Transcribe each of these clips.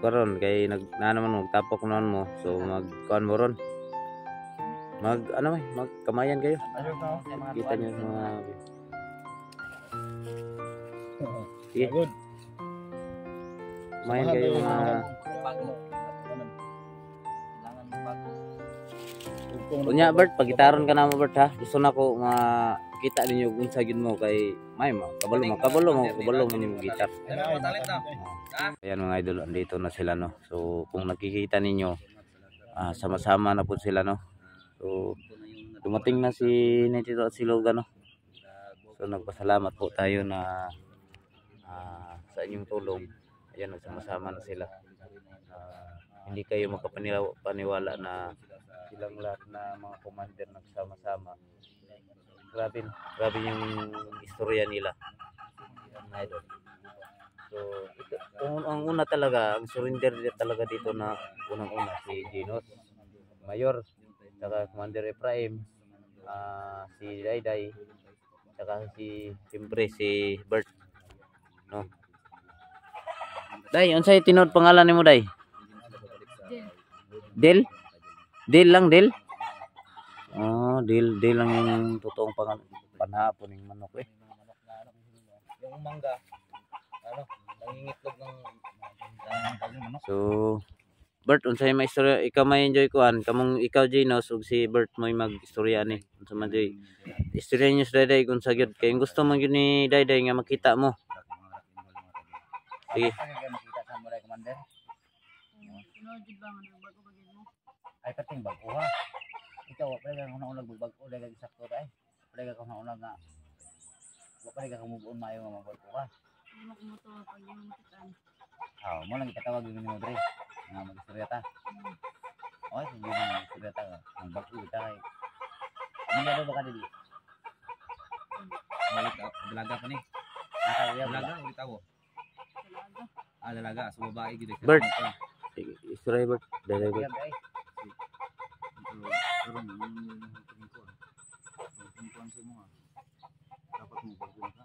Karon kay na naman magtapok naman mo. So magkuan mo ron. Magkamayan kayo. Kita niyo sa mga sige. Kamayan kayo mga Unya Bert, pagitaron ka na mo Bert ha. Gusto na ko makita ninyo kung sa mo kay may kabalo mo yung gitar. Ayan mga idol, andito na sila no. So kung nakikita ninyo, sama-sama na po sila no. So dumating na si Netito at si Logan no. So nagpasalamat po tayo na sa inyong tulong. Ayan, nagsama-sama na sila. Hindi kayo makapaniwala na silang lahat na mga commander nagsama-sama. Grabe yung istorya nila. Idol. So, ang una talaga, ang surrender talaga dito na unang-una si Ginos, Mayor, saka Commander Ephraim, si Dayday, saka siyempre si Bert. No? Day, unsay tinod pangalan nimo Day? Del? Del lang, Del? Oh, Del lang yung totoong panhapon ng manok eh. Yung mangga, nangingitlog ng manok. So, Bert, unsay may istorya, ikaw may enjoy kuan, kamong ikaw Ginos ug si Bert mo'y mag-istorya ni. Unsa man day? Istorya niyo sa Dayday kung sa gyud kay gusto man gyud ni Dayday nga makita mo. Sige. Makita sa Muray Commander. Ay kating bago ha. Ikaw pala kang una-una bago dagang sakto dai. Pala kang una nga. Wa pala kang move on maayo nga magbago ka. Mo kumoto pag yung makitaan. Mo lang kitawag yung mo dre. Nga mag-istorya ta. Oy, sige na mag-istorya ta. Ang bago ta kay. Ano ba ka dili? Dalaga pa ni. Dalaga ulit tawo. Dalaga sa babae gid. Bert. Sige, istorya Bert. Dayday Bert. Dapat mo bagong ka.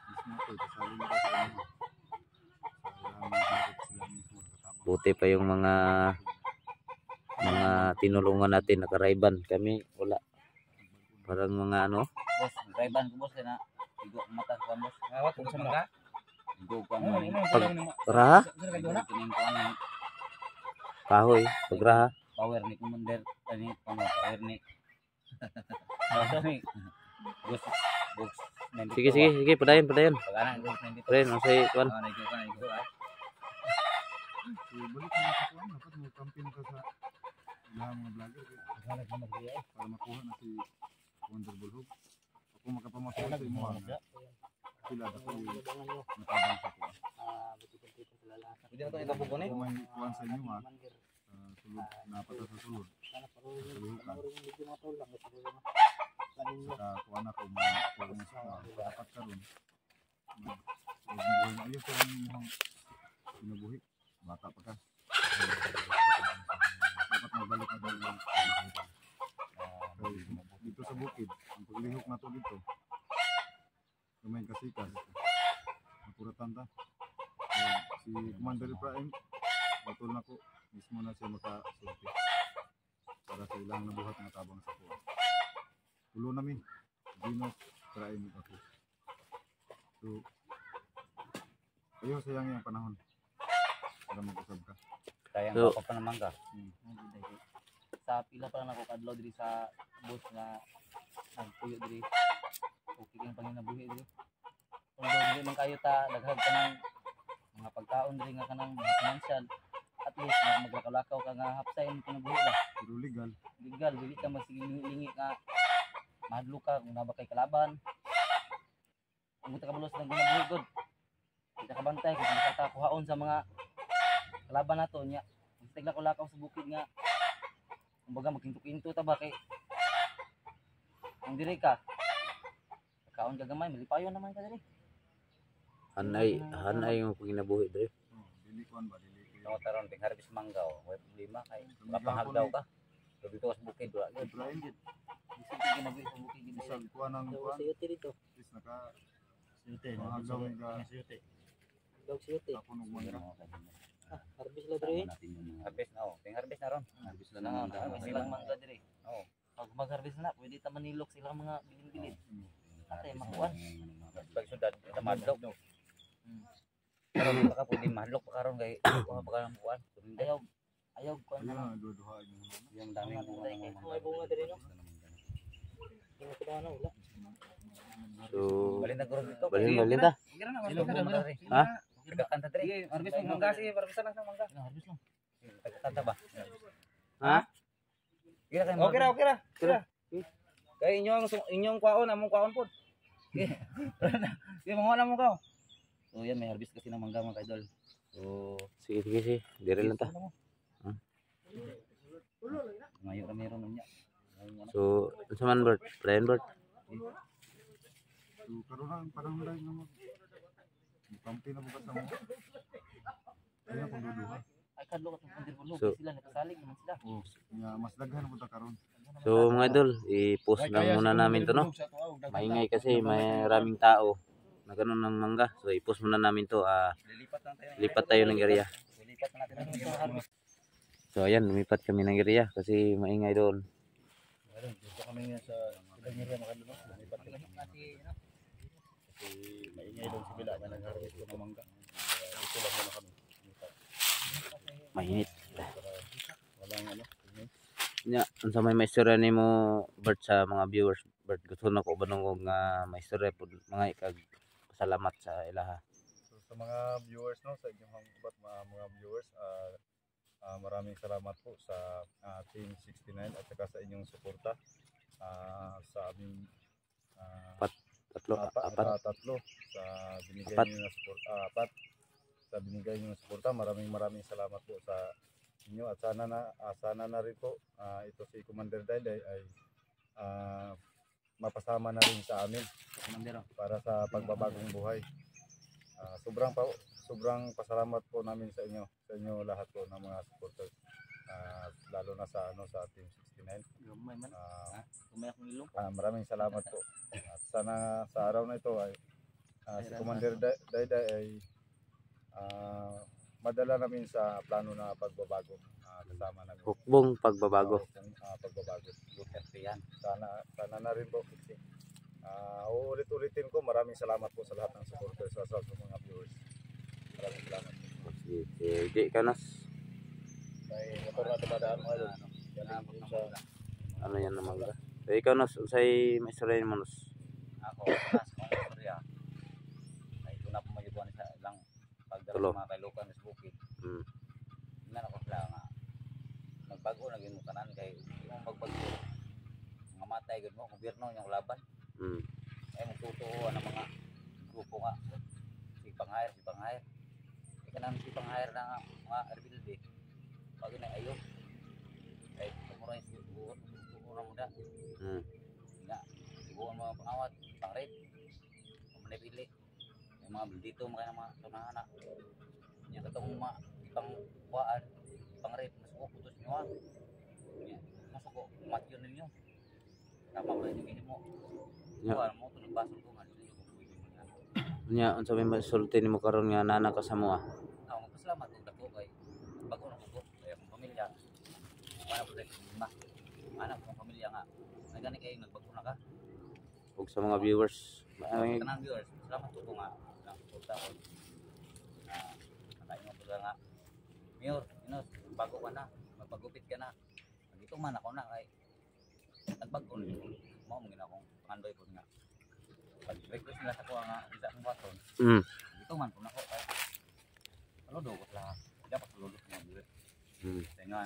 Mismo ko kasali na sa inyo. Buti pa yung mga tinulungan natin nakarayban. Kami wala. Parang mga ano? Boss, rayban ko boss na. Igo mata ko boss. Awat ko sa mga. Igo ko Raha? Kahoy, pagraha. Power ni Commander ani power ni. Boss. Sige, padayon. Pagana boss 92. Ren, unsay kuan? Igo ay. Balik mo sa kuwan, dapat mo campaign ka sa lahat mga vlogger para makuha na si Wonder Bulhog. Kung makapamakuha sa imo sila dapat yung matabang sa kuwan. Hindi na to itabugo ni. Kung may kuwan sa inyo sulod napata sa sulod. Saka kuwan ako dapat karon. Buhay na iyo sa inyong pinabuhi. Bata pa ka. Dapat magbalik na daw dito sa bukid. Ang paglihok na to dito. Kamay kasikas. Napuratan ta. Si Commander Ephraim, batol na ko. Mismo na siya makasulti. Para sa ilang nabuhat na tabang sa kuwan. Tulo namin. Ginos, Ephraim ako. So, ayaw sayang yung panahon. Para mag-usab ka. Kaya So, ako pa naman ka. Sa pila pa lang ako kadlaw diri sa bus nga nagpuyo diri. Okay kang panginabuhi diri. Although dili man kayo ta daghag ka ng mga pagkaon diri nga kanang financial, at least maglakaw-lakaw ka nga hapsayon kinabuhi ba. Pero legal. Legal dili ka magsilingi nga mahadlo ka kung naba kay kalaban. Kung ta kabulos ng ginabuhi gud. Kita kabantay kung nakakakuhaon sa mga kalaban nato nya. Tigla ko lakaw sa bukid nga. Kumbaga magkinto-kinto ta ba kay ang diri ka. Kaon ka gamay, malipayon naman ka diri. Hanay yung paginabuhi dre. Dili kuan ba dili. No taron ting harvest manggaw, way problema kay mapahagdaw ka. So dito sa bukid wala gid. Ephraim gid. Bisig ginabuhi sa bukid gid. Bisag kuan ang kuan. Sayuti dito. Is naka Sayuti. mahagaw nga Dog siyote. Tapon og mangga. Harvest la diri. Harvest na oh. Ting harvest na ron. Harvest na Harvest mangga. silang mangga diri. Oo. Pag mag-harvest na, pwede ta manilok silang mga bilin-bilin. Atay makuan. Pag sudad ita madlok. Hmm. Karon baka pwede madlok pa karon kay kuha pa karon kuan. Ayaw kuan Ayun na. na duha yung Yung daming bunga. May bunga diri no. Tingnan ko na wala. So, Balin na guro dito. balin ta. Sino ka na? Ha? Kanta diri. Harvest mo mangga si harvest na sa mangga. Harvest lang. Kanta ba? Ha? Kira kay okay ra, okay ra. Kira. Kay inyong kwaon among kwaon pod. Kaya mga wala mo ka. So yan may harvest kasi ng mangga mga kaidol. So Sige, sige, sige. Dire lang ta. ngayon na meron niya. So, unsa man Bert? Brian Bert. So karon na parang wala na mag kampi na bukas mo. Kaya kung duha. Ay kadlo ka tong pundir bulo. So- Sila nakasalig naman sila. Oh, nya mas daghan mo ta karon. So, mga idol, i-post na muna namin to, no? Maingay kasi, may maraming tao na ganun ng mangga. So, i-post muna namin to. Lilipat lang tayo. Lipat tayo ng area. Lilipat na natin ang harvest. So, ayan, lumipat kami ng area kasi maingay doon. Dito kami sa ibang area mga kaidol. Lilipat kami. Kasi maingay doon sa bila na nag-harvest ko ng mangga. Dito lang muna kami. Mainit. Walang ano. Nya, unsa may maistorya nimo Bert sa mga viewers? Bert, gusto na ko banong nga maistorya pud mga ikag pasalamat sa ilaha. So sa mga viewers no, sa inyong hangbat mga viewers, maraming salamat po sa Team 69 at saka sa inyong suporta sa aming Apat. tatlo sa binigay Apat. niyo na suporta, apat sa binigay niyo na suporta. Maraming salamat po sa inyo at sana na rin po ito si Commander Dayday ay mapasama na rin sa amin para sa pagbabagong buhay. Sobrang pasalamat po namin sa inyo lahat po ng mga supporters, lalo na sa Team 69. Gamay man. Kumaya kong ilong. Maraming salamat po. At sana sa araw na ito ay si Commander Dayday ay madala namin sa plano na pagbabago kasama namin. Hukbong pagbabago. Pagbabago. Sana na rin po. Uulit-ulitin ko, maraming salamat po sa lahat ng supporters sa mga viewers. Maraming salamat po. Sige, kanas. May motor na tumadaan mga idol. Galing po sa Ano yan naman ka? So, ikaw nas, unsay maistorya nimo nas? Ako, nas kong istorya. Ay, ito na po mayutuan sa ilang pagdala Tulo. sa mga kailukan sa bukid. Hmm. Tingnan ako sila nga. Nagbago, naging mutanan kay yung magbago. Mga matay, gud mo, gobyerno, yung laban. Hmm. Ay, magtutuuan ng mga grupo nga. Si Panghair. Ika namin si Panghair na nga, mga RBLD. Pag na ayo. Ay, tumura yung siguro muda. Hmm. Nga, siguro mga pangawat, pangrip. Pamanipili. Yung mga dito, mga tunahan na. Yung katong mga pangkuhaan, pangrip, masuko, putos nyo ha. Masuko, matyon ninyo. Tama ba yung gini mo? Yeah. Kuhaan mo, tulog-basol ko nga. Dito yung pwede mo nga. Nya, unsa may masulti nimo karon nga nana ka sa moa? Ako, magpasalamat kung dako kay bago na ko kaya akong pamilya. Paano po tayo lima? Anak kong pamilya nga. Nagani kayo, nagbago na ka. Ug sa mga viewers. Ay, Kanang viewers, salamat po nga. Nang suporta ko. Nakain mo po nga. Mayor, bago ka na. Magpagupit ka na. Dito man ako na kay nagbago na. Mo mong akong pangandoy po nga. Pag-request nila sa ko nga isa ng waton. Dito man po na ko kay saludo ko sila. Dapat saludo ko mga viewers. Kaya nga,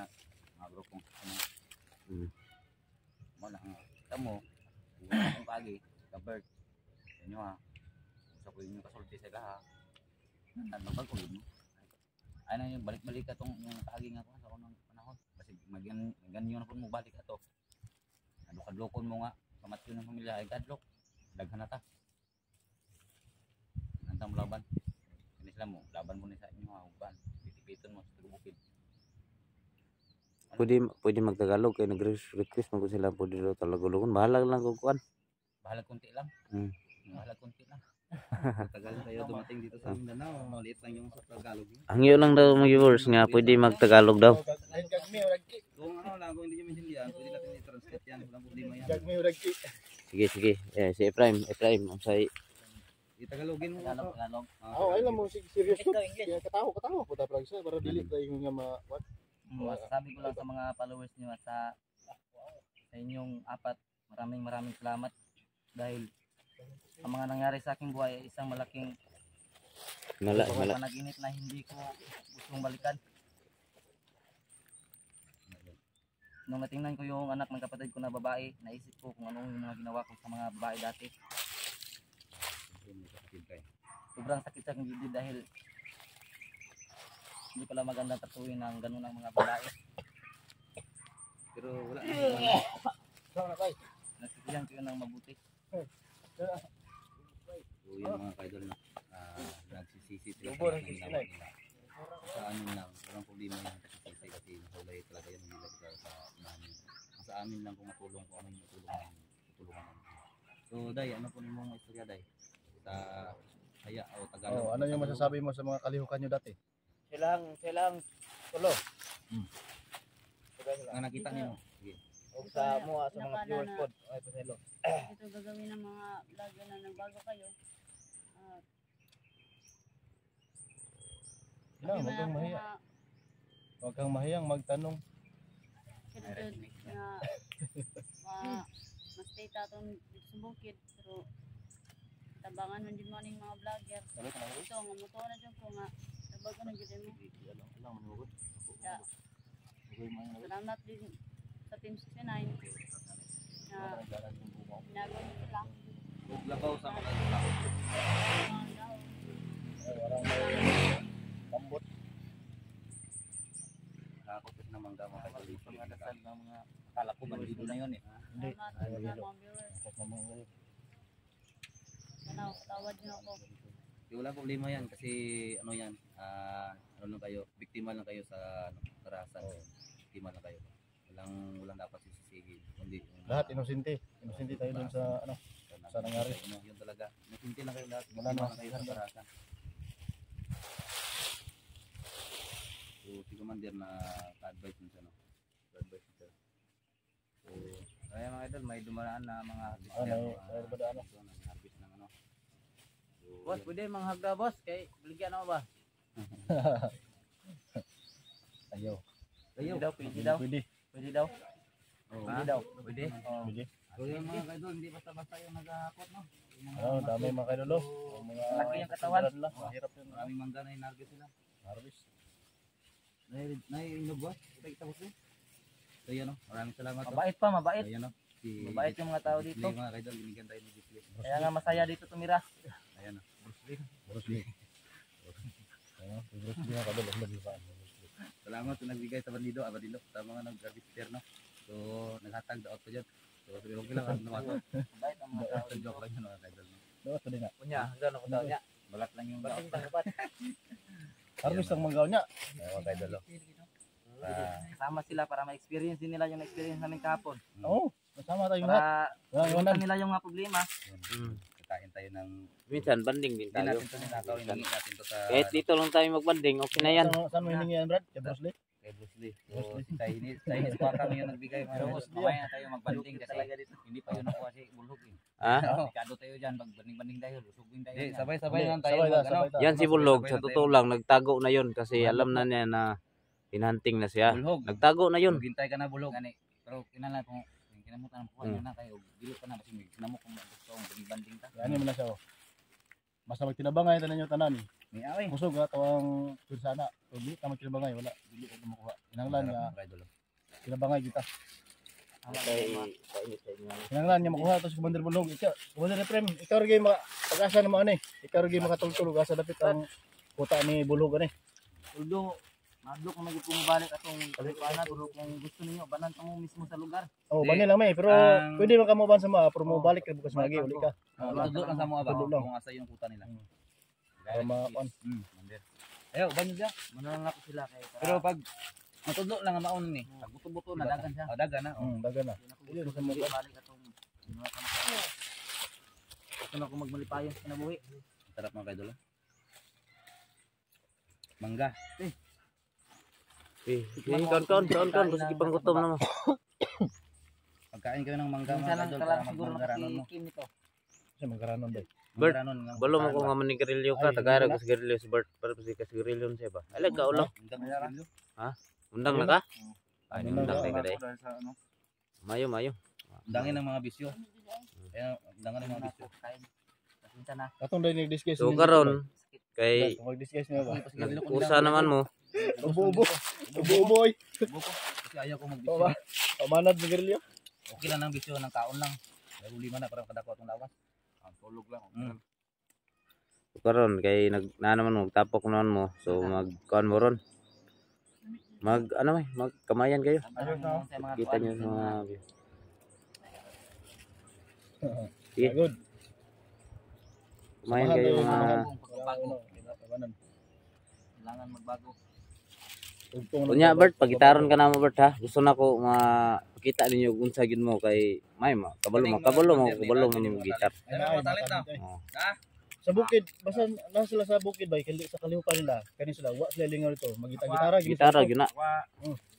mga grupong mo na nga. Tamo, kung pagi, ka-bird. Inyo ha. Gusto ko yung kasulti sa gaha. Nagbag ko yun. Ay na yung balik-balik ka itong pagi nga ko sa unang panahon. Kasi ganyan na po mo balik ka to. Kadlokon mo nga. Kamatyo ng pamilya ay kadlok. Daghan na ta. Nantang laban. Ini sila mo. Laban mo ni sa inyo ha. Uban. Pitipiton mo sa bukid. pwede magtagalog kay nag-request man ko sila pwede daw talagulogon. Bahala lang ko kuan. Bahala kunti lang. Hmm. Bahala kunti lang. Tagal tayo dumating dito sa Mindanao. Maliit lang yung sa Tagalog. Hangyo lang daw mga viewers nga pwede magtagalog daw. Ayun kagmi ora ki. Kung ano lang, kung hindi nyo maintindihan, pwede natin i-translate yan. Walang problema yan. Kagmi ora ki. Sige. Si Efraim, unsay Itagalogin mo Tagalog, ako. Tagalog. Oh, ay lang mo serious ko. Ikaw, English. Kaya katawa po ta plug siya para dili tayo nga what. Masasabi ko lang sa mga followers niyo at sa inyong apat, maraming salamat dahil ang mga nangyari sa aking buhay ay isang malaking panaginip na hindi ko gustong balikan. Nung natingnan ko yung anak ng kapatid ko na babae, naisip ko kung ano yung mga ginawa ko sa mga babae dati. Sobrang sakit sa aking dibdib dahil hindi pala magandang tatuin ng ganun ang mga babae. Pero wala na. Nasisiyan ko yun ng mabuti. So yung mga kaidol na nagsisisi sila sa ginawa nila. Sa amin lang, walang problema yung nagsisisi kasi nahulay talaga yan, hindi lang sa namin. Sa amin lang kung matulong kung ano yung matulungan namin. So Day, ano po yung mga istorya Day? Sa Haya o Tagalog. Oh, ano yung masasabi mo sa mga kalihukan nyo dati? Silang tulo. Ang nakita niyo. Sige. O sa mga viewers po. Ay, paselo. Ito gagawin ng mga vlogger na nagbago kayo. Wag kang mahiya. Wag kang mahiyang magtanong. Kaya na mas stay tatong sa bukid pero tabangan man din mo ning mga vlogger. Ito nga moto na dyan ko nga nabago na gid mo. Yeah. Salamat din sa Team 69 na ginagawa nyo sila. Labaw sa mga tao. Walang may pambot. Nakakot na mangga mga kaidol. Mga dasal ng mga akala ko bandido na yun eh. Hindi. Salamat sa mga viewers. Kanaw, tawad nyo ako. Wala problema yan kasi ano yan, ano lang kayo, biktima lang kayo sa karahasan. Biktima lang kayo. Walang dapat sisisihin. Kundi Lahat inosente. Inosente tayo dun sa ano. sa nangyari. Yun talaga. Nasinti lang kayo lahat. Wala Biktima na lang kayo sa karahasan. So si Commander na ka-advise mo siya, no? Ka-advise mo siya. So kaya mga idol, may dumaraan na mga harvester. May badaan na. Harvest ng ano. So, Boss, pwede manghagda boss kay baligyan ako ba? Ayaw. Pwede daw. Pwede daw. oh, Pwede daw. Pwede. Pwede. So yung mga kaidol, hindi basta-basta yung naghahakot, no? Yung mga Oh, dami mga kaidolo. Mga Laki yung katawan. lang. Mahirap yun. maraming mangga na inarget sila. Harvest. Nai-inog ba? Kita ko siya. So yan, no? Maraming salamat. no? Mabait pa, mabait. Ayan, no? Si Mabait yung mga tao dito. Mga kaidol, binigyan tayo ni Gisli. Kaya nga masaya dito tumira. Ayan, no? Bruce Lee. Bruce Lee. Ano? Si Bruce Lee mga kaidolo. Bruce Lee. Salamat sa nagbigay sa bandido, sa mga nag-harvester, no? So, naghatag daot ko dyan. So, okay lang ako naman. Mabait ang mga tao dito. Joke lang yun, mga kaidol, no? Dapat pa din na. Kunya, hanggang ako daw niya. Balat lang yung daot. Bating tangapat. Harvest ang manggaw niya. Mga kaidol, no? Kasama sila para ma-experience din nila yung experience namin kahapon. Oo. Kasama tayo lahat. Para Walang iwasan iwanan. nila yung mga problema. Kakain tayo ng... minsan banding din Hindi tayo. natin ito ninakaw, iningi natin ito sa... Kahit dito lang tayo magbanding, okay na yan. Saan mo hiningi yan, Brad? Kay Bruce Lee? Kay Bruce Lee. So, si Chinese pa kami yung nagbigay. Mamaya na tayo magbanding kasi hindi pa yun nakuha si Bulhog. Ha? Delikado tayo dyan, magbanding-banding tayo, lusugin tayo. Sabay-sabay Hindi, lang tayo. sabay lang, ano? sabay tayo. Yan si Bulog, sa totoo lang, nagtago na yun kasi alam na niya na pinanting na siya. Bulhog. Nagtago na yun. Gintay ka na Bulhog. Pero kinala kung kinamutan ang buhay na kayo, dilo ka na kasi kinamok kung gusto kong banding ta. Yan mo na siya. Oh. Basta magtinabangay tanan nyo tanan. May away. Kusog ha, tawang pinsana. Kung dili ka magtinabangay, wala. Dili ka makuha. Kinanglan nga, tinabangay kita. Kinanglan niya makuha ito si Commander Bulong. Ikaw, Commander Efrem, ikaw rin pag-asa naman ikaw rin makatultulog. Asa dapit ang kuta ni Bulong ani. Although, madlok na mag-pumabalik atong kalipana, pero kung gusto ninyo, banan ka mo mismo sa lugar. Oh, Hindi. bani lang may, pero Ang- pwede man ka mo ban sa mga, pero mo balik ka bukas magi, uli ka. Tudlo lang sa mga ba? Tudlo lang. Kung asa yung kuta nila. Para makuan. Ayaw, banyo siya. Mananang ako sila kay Pero pag matudlo lang ang maon ni. Pag buto-buto na dagan siya. Dagan na. Dagan na. Hindi na ko gusto balik atong ginawa ka na sa Gusto na ako magmalipayon sa kinabuhi. Sarap mga kaidol. Mangga. Kaon. Kasi panggutom naman. Pagkain kayo ng mangga Minsan mga lang kaidol talaga para siguro magmangaranon mo. nakikim nito. Kasi magkaranon ba? Bert, Mangaranon nga. Balo mo kung nga manigarilyo ka, tagara ko sigarilyo si Bert. Para kasi kasigarilyo siya ba? Alag ka ulo. Undang na ka? Ay, undang na ka day. Mayo. Undangin ng mga bisyo. Kaya undangan ng mga bisyo. Kain. Pasensya na. Atong dahil nag-discuss. So karon kay Mag-discuss niya ba? nag-usa naman mo. Ubo-ubo. Ubo-ubo. Buko. Kasi ayaw ko magbisyo. Pamanad ni Garilio. Okay lang ng bisyo ng kaon lang. May lima na para kadako atong lawas. Ang tulog lang. So karon kay na naman mo tapok naman mo. So magkuan mo ron. Magkamayan kayo. Ayos na. Kita niyo sa mga Yeah. Good. kumayan kayo mga Pagbago. Kailangan magbago. Unya Bert, pagitaron ka na mo Bert ha. Gusto na ko makita ninyo kung unsa gyud mo kay may kabalo mo yung gitar. Oh. Sa bukid, basta na sila sa bukid ba, kali sa kalihukan nila, kani sila wa sila lingaw dito, magita-gitara Gitara gyud na.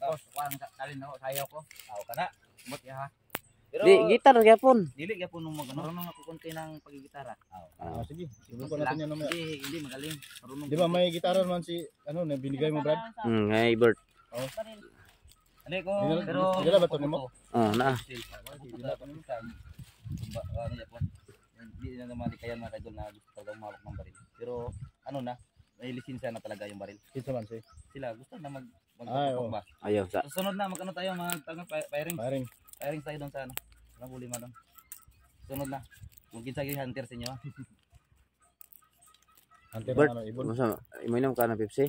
Boss, kuan salin ako sayaw ko. Aw kana. Mot ya ha. Pero Di gitar gyapon. dili gyapon nung magano. Marunong ako konti ng pagigitara. Ah, sige, subukan natin yan mamaya. Hindi magaling. Marunong. Di ba may gitara naman si na binigay mo Brad? Ngay Bert. Ani ko Dila- pero dila ba to nimo? Oh, na. Hindi na naman di kaya mga kaidol na gusto talaga umawak ng baril. Pero ano na, may lisensya na talaga yung baril. Kinsa man si? Sila gusto na Ay, oo. ba? Ayaw sa. Susunod na magano tayo firing. Paring. Firing tayo doon sa ano. Walang huli man doon. Sunod na. Mungkin sa hunter sa inyo. Ha? Hunter Bert, na ibon. Masa inom ka na Pepsi?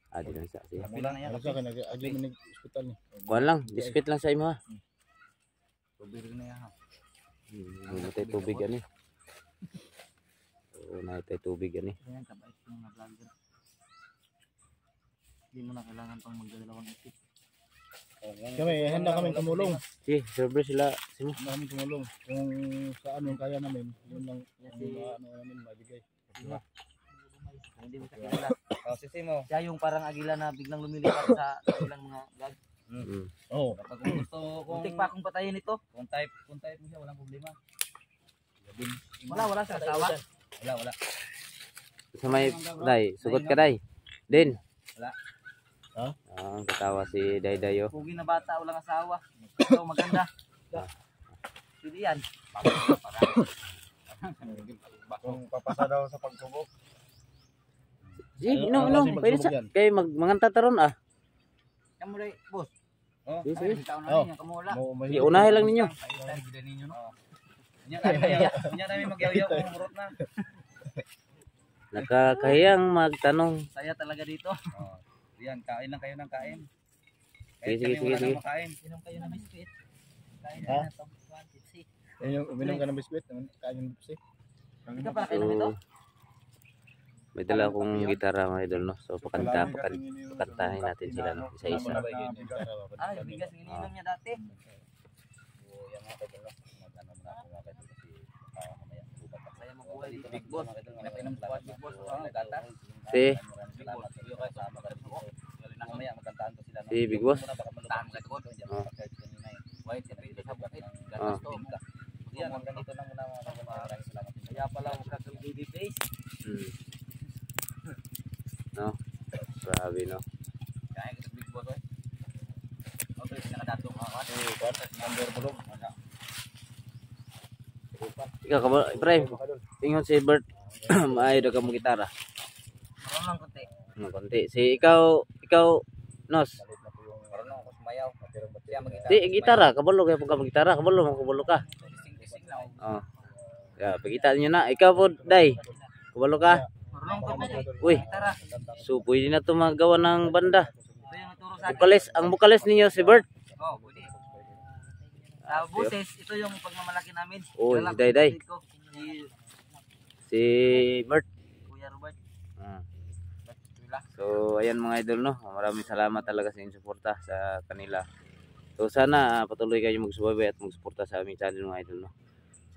Di na sa siya. Kapila na yan. Ano sa akin agli man hospital ni. Kuan lang, biscuit lang sa imo ha. Tubig na yan. Ha? Natay tubig ani. Oo, natay tubig ani. Ganyan kabait ng mga vlogger. Hindi mo na kailangan pang magdalawang isip. Kami handa kami tumulong. Sige, server sila simo. Handa kami tumulong kung saan yung kaya namin, yun lang yung ano namin mabigay. Hindi mo siya kilala. Sisi mo. Siya yung parang agila na biglang lumilipat sa ilang mga vlog. Oo. Kapag gusto kung Muntik pa akong patayin ito. kung type mo siya walang problema. Wala siya asawa. Wala. Sa may dai, sugot ka dai. Din. Wala. Ha? Katawa si Daydayo. Pugi na bata, walang asawa. Ito maganda. Pili yan. Kung papasa daw sa pagsubok. Sige, inom. Pwede sa kay manganta taron ah. Kamu rin, boss. Oh. Sige. Ikaw na rin, kamula. Sige, unahin lang ninyo. ninyo no. Nya namin magyaw-yaw kung murot na. Nakakahiyang magtanong. Saya talaga dito. Oh. Yan, kain lang kayo ng kain. Sige. Makain. Inom kayo ng biskuit. Kain Ha? na ng Pepsi. Uminom ka ng biskwit, kain ng Pepsi. Ikaw pa kayo nito? So, may dala akong gitara mga idol no. So pakantahin natin sila no, isa-isa. Ah, yung bigas ng ininom niya dati. So, yan mga kaidol no. Mag-ano na ako mga kaidol kasi mamaya bubat ako. Saya mo buhay dito, big boss. Pinapainom sa big boss. Nagkanta. Si Salamat sa iyo kasi sama ka rin ako. Mamaya magkantaan ko sila no. Si Big Boss. Tahan ka doon. Oh. Wait, dito sa bukid. Oh. Yan, hanggang dito na muna mga maraming salamat. Kaya pala huwag kang baby face. No. Grabe no. Kaya kita big boss oy. Okay, nakadato ka ka. Number bulog. Ikaw ka ba, Ibrahim? Tingnan si Bert. Maayo ka mo gitara. Marunong konti. Konti. Si ikaw Nos. Marunong ako sumayaw. Siya magita. Di gitara, kabalo kay pagka gitara, kabalo ka. Ising lang. Oh. Ya, pagkita niyo na. Ikaw po, Day. Kabalo ka. Marunong konti. Uy. Tara. So pwede na to magawa ng banda. Ito yung naturo sa akin. Ang bukalis ninyo si Bert. Oh, pwede. Sa boses, ito yung pagmamalaki namin. Oh, Kilala si ko Dayday. ko, Si Bert. Kuya Robert. So ayan mga idol no. Maraming salamat talaga sa inyong suporta sa kanila. So sana patuloy kayo magsubaybay at magsuporta sa aming channel mga idol no.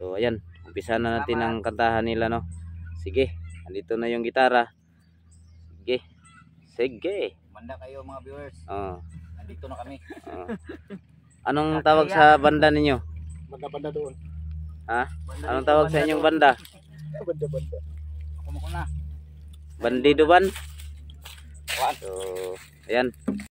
So ayan. umpisa na natin ang kantahan nila, no? Sige, andito na yung gitara. Sige. Sige. Manda kayo mga viewers. Oh. Nandito na kami. Oh. Anong tawag sa banda ninyo? Banda-banda doon. Ha? Anong tawag sa inyong banda? Banda-banda. Ako na. Bandido ban? So, ayan.